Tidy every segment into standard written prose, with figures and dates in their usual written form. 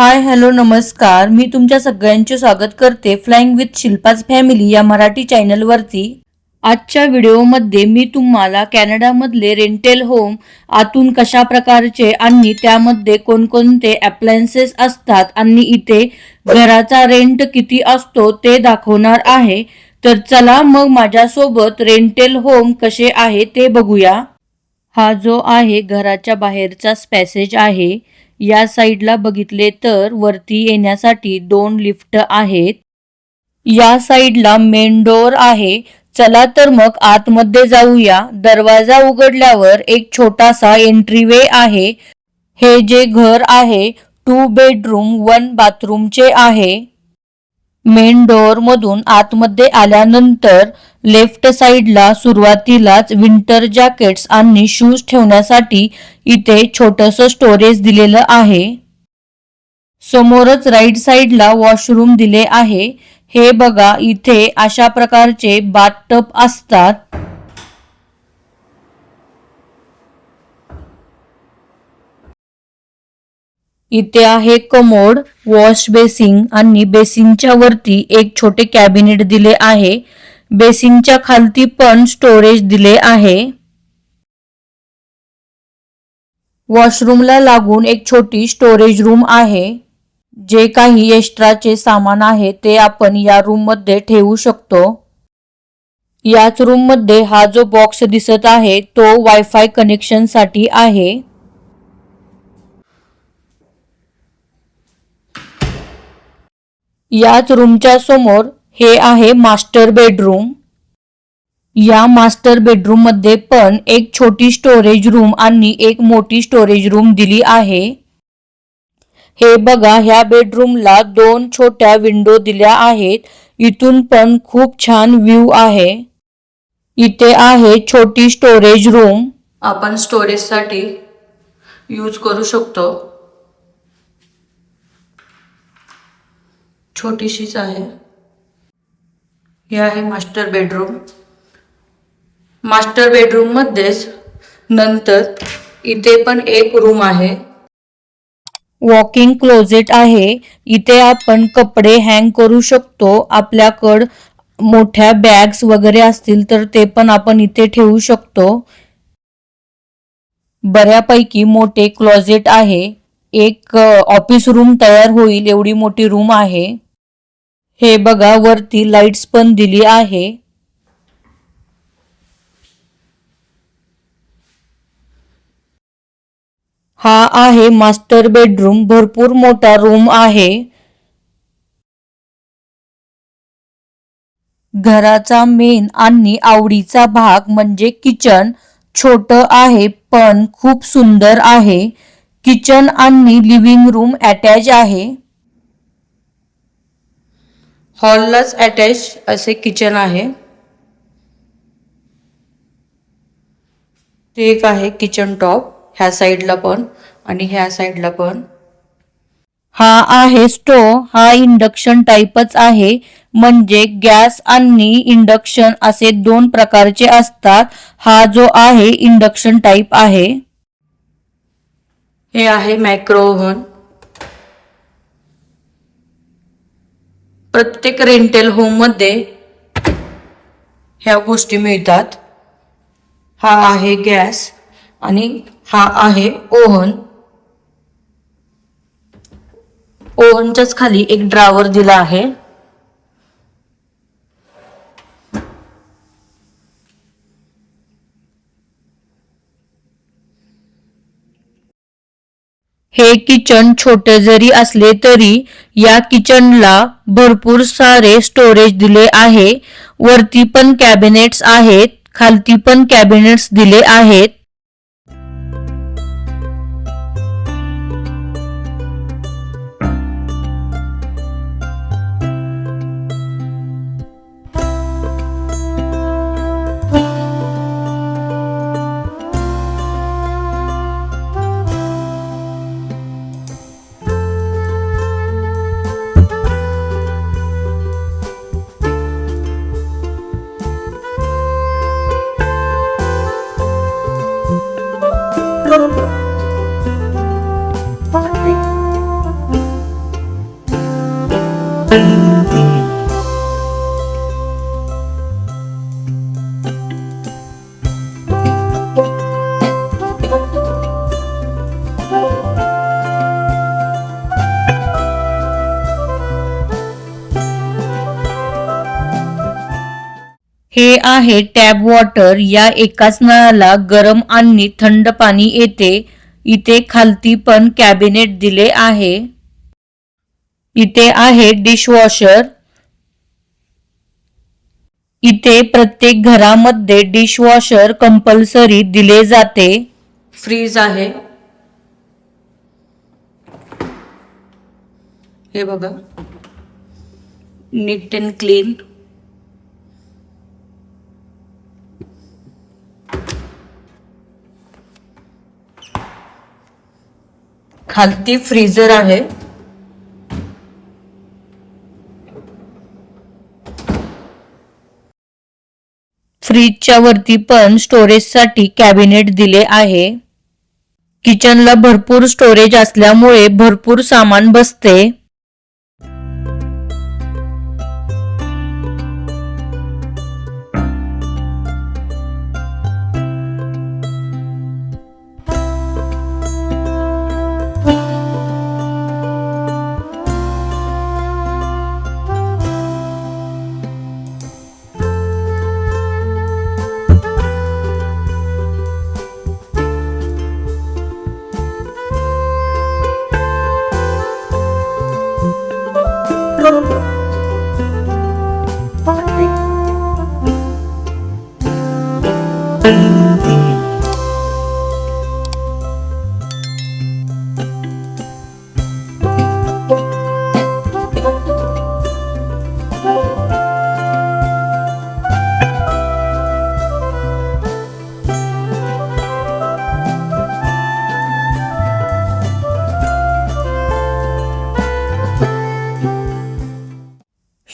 Hi hello नमस्कार. मी तुमच्या सगळ्यांचे स्वागत करते फ्लाइंग विथ शिल्पाज फॅमिली या मराठी चॅनलवरती. आजच्या व्हिडिओमध्ये मी तुम्हाला कॅनडामधले रेंटेल होम आतून कशा प्रकारचे आणि त्यामध्ये कोणकोणते अप्लायन्सेस असतात आणि इथे घराचा रेंट किती असतो ते दाखवणार आहे. तर चला मग माझ्यासोबत रेंटेल होम कसे आहे ते बघूया. हा जो आहे घराच्या बाहेरचा पॅसेज आहे. या साईडला बघितले तर वरती येण्यासाठी 2 लिफ्ट आहेत. या साईडला मेन डोर आहे. चला तर मग आतमध्ये जाऊया. दरवाजा उघडल्यावर एक छोटासा एंट्रीवे आहे. हे जे घर आहे 2 बेडरूम 1 बाथरूमचे आहे. मेन डोअर मधून आतमध्ये आल्यानंतर लेफ्ट साइडला सुरुवातीलाच विंटर जॅकेट्स आणि शूज ठेवण्यासाठी इथे छोटंसं स्टोरेज दिलेलं आहे. समोरच राईट साइडला वॉशरूम दिले आहे. हे बघा इथे अशा प्रकारचे बाथटब असतात. इथे आहे कमोड, वॉश बेसिंग आणि बेसिंगच्या वरती एक छोटे कॅबिनेट दिले आहे. बेसिंगच्या खालती पण स्टोरेज दिले आहे. वॉशरूमला लागून एक छोटी स्टोरेज रूम आहे. जे काही एक्स्ट्राचे सामान आहे ते आपण या रूम मध्ये ठेवू शकतो. याच रूम मध्ये हा जो बॉक्स दिसत आहे तो वायफाय कनेक्शन साठी आहे. याच रूमच्या समोर हे आहे मास्टर बेडरूम. या मास्टर बेडरूम मध्ये पण एक छोटी स्टोरेज रूम आणि एक मोठी स्टोरेज रूम दिली आहे. हे बघा ह्या बेडरूमला 2 छोट्या विंडो दिल्या आहेत. इथून पण खूप छान व्ह्यू आहे. इथे आहे छोटी स्टोरेज रूम. आपण स्टोरेजसाठी यूज करू शकतो. छोटीशीच आहे. हे आहे मास्टर बेडरूम. मास्टर बेडरूम मध्येच नंतर इथे पण एक रूम आहे. वॉकिंग क्लोजेट आहे. इथे आपण कपडे हँग करू शकतो. आपल्याकडे मोठ्या बॅग्स वगैरे असतील तर ते पण आपण इथे ठेवू शकतो. बऱ्यापैकी मोठे क्लोजेट आहे. एक ऑफिस रूम तयार होईल एवढी मोठी रूम आहे. हे बघा वरती लाईट्स पण दिली आहे. हा आहे मास्टर बेडरूम. भरपूर मोठा रूम आहे. घराचा मेन आणि आवडीचा भाग म्हणजे किचन. छोटं आहे पण खूप सुंदर आहे. किचन आणि लिव्हिंग रूम अटॅच आहे. हॉललाच अटॅच असे किचन आहे. ते एक आहे किचन टॉप ह्या साईडला पण आणि ह्या साईडला पण. हा आहे स्टोव. हा इंडक्शन टाईपच आहे. म्हणजे गॅस आणि इंडक्शन असे 2 प्रकारचे असतात. हा जो आहे इंडक्शन टाईप आहे. हे आहे मायक्रो ओव्हन. प्रत्येक रेंटल होम मध्ये ह्या गोष्टी मिळतात. हा आहे गॅस आणि हा आहे ओव्हन. ओव्हनच्याच खाली एक ड्रावर दिला आहे. हे किचन छोटे जरी असले तरी या किचनला भरपूर सारे स्टोरेज दिले आहे. वरती पण कॅबिनेट्स आहेत. खालती पण कॅबिनेट्स दिले आहेत. हे आहे टॅप वॉटर. या एकाच नळाला गरम आणि थंड पाणी येते. इथे खालती पण कॅबिनेट दिले आहे. इथे आहे डिशवॉशर. इथे प्रत्येक घरामध्ये डिशवॉशर कंपल्सरी दिले जाते. फ्रीज आहे. हे बघा, नीट अँड क्लीन. खालती फ्रीजर आहे. फ्रीजच्या वरती पण स्टोरेजसाठी कॅबिनेट दिले आहे. किचनला भरपूर स्टोरेज असल्यामुळे भरपूर सामान बसते.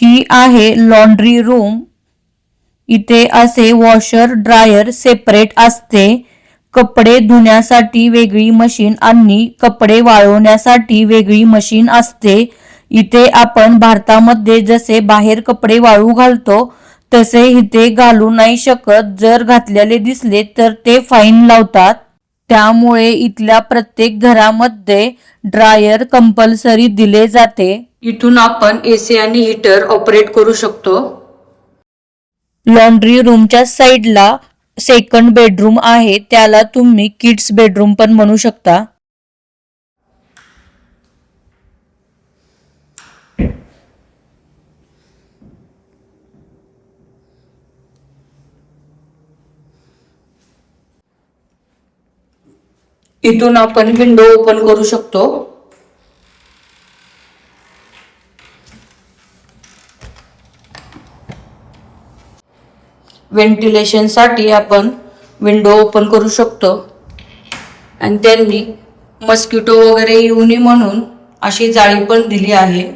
ही आहे लॉन्ड्री रूम. इथे असे वॉशर ड्रायर सेपरेट असते. कपडे धुण्यासाठी वेगळी मशीन आणि कपडे वाळवण्यासाठी वेगळी मशीन असते. इथे आपण भारतामध्ये जसे बाहेर कपडे वाळू घालतो तसे इथे घालू नाही शकत. जर घातलेले दिसले तर ते फाईन लावतात. त्यामुळे इथल्या प्रत्येक घरामध्ये ड्रायर कंपल्सरी दिले जाते. इथून आपण एसी आणि हीटर ऑपरेट करू शकतो. लॉन्ड्री रूमच्या साइडला सेकंड बेडरूम आहे. त्याला तुम्ही किड्स बेडरूम पण म्हणू शकता. इथून आपण विंडो ओपन करू शकतो. व्हेंटिलेशन साठी आपण विंडो ओपन करू शकतो. आणि त्यांनी मस्किटो वगैरे येऊ नये म्हणून अशी जाळी पण दिली आहे.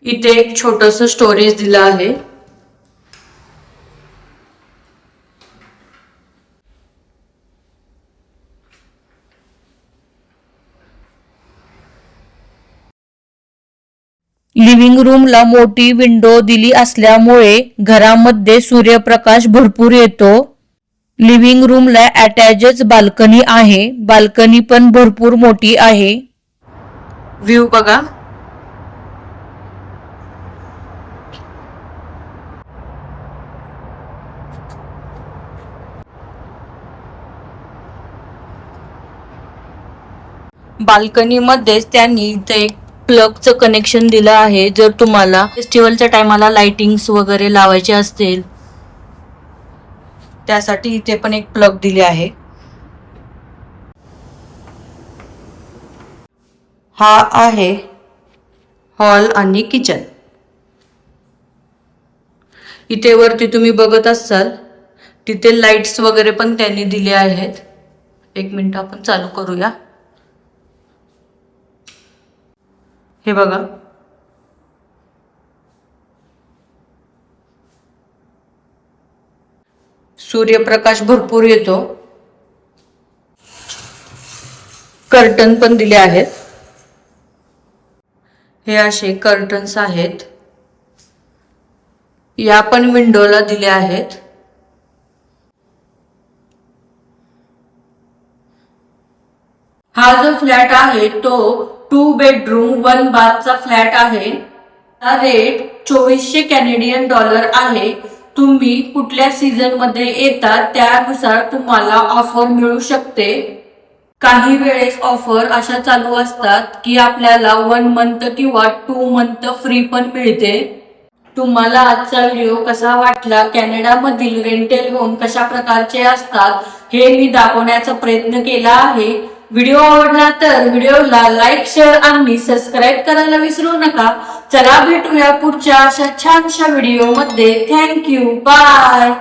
इथे एक छोटस स्टोरेज दिलं आहे. लिव्हिंग रूमला मोठी विंडो दिली असल्यामुळे घरामध्ये सूर्यप्रकाश भरपूर येतो. लिव्हिंग रूमला अटॅचच बाल्कनी आहे. बाल्कनी पण भरपूर मोठी आहे. व्ह्यू बघा. बाल्कनी मध्येच त्यांनी इथे एक प्लगचं कनेक्शन दिलं आहे. जर तुम्हाला फेस्टिवलच्या टायमाला लाइटिंग्स वगैरे लावायचे असतील त्यासाठी इथे पण एक प्लग दिले आहे. हा आहे हॉल आणि किचन. इथे वरती तुम्ही बघत असाल तिथे लाइट्स वगैरे पण त्यांनी दिले आहेत. एक मिनिट आपण चालू करूया. हे बघा. सूर्यप्रकाश भरपूर येतो. कर्टन पण दिले आहेत. हे असे कर्टन्स आहेत. या पण विंडोला दिले आहेत. हा जो फ्लॅट आहे तो 2 बेडरूम 1 बाथचा फ्लॅट आहे. हा रेट 2400 कॅनेडियन डॉलर आहे. तुम्ही कुठल्या सीझन मध्ये येतात त्यानुसार तुम्हाला ऑफर मिळू शकते. काही वेळेस ऑफर अशा चालू असतात की आपल्याला 1 मंथ किंवा 2 मंथ फ्री पण मिळते. तुम्हाला आजचा व्हिडिओ कसा वाटला, कॅनडामधील रेंटल होम कशा प्रकारचे असतात हे मी दाखवण्याचा प्रयत्न केला आहे. व्हिडिओ आवडला तर व्हिडिओला लाईक, शेअर आणि सबस्क्राईब करायला विसरू नका. चला भेटूया पुढच्या अशा छानशा व्हिडिओमध्ये. Thank you, bye.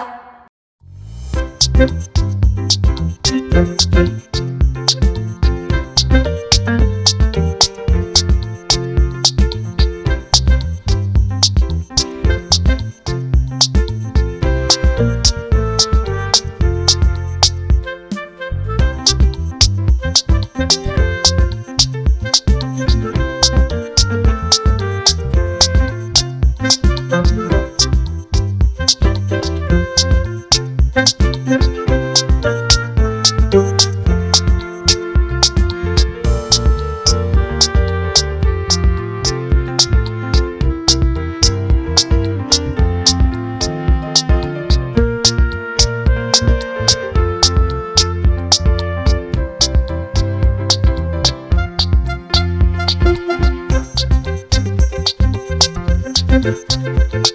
Thank you.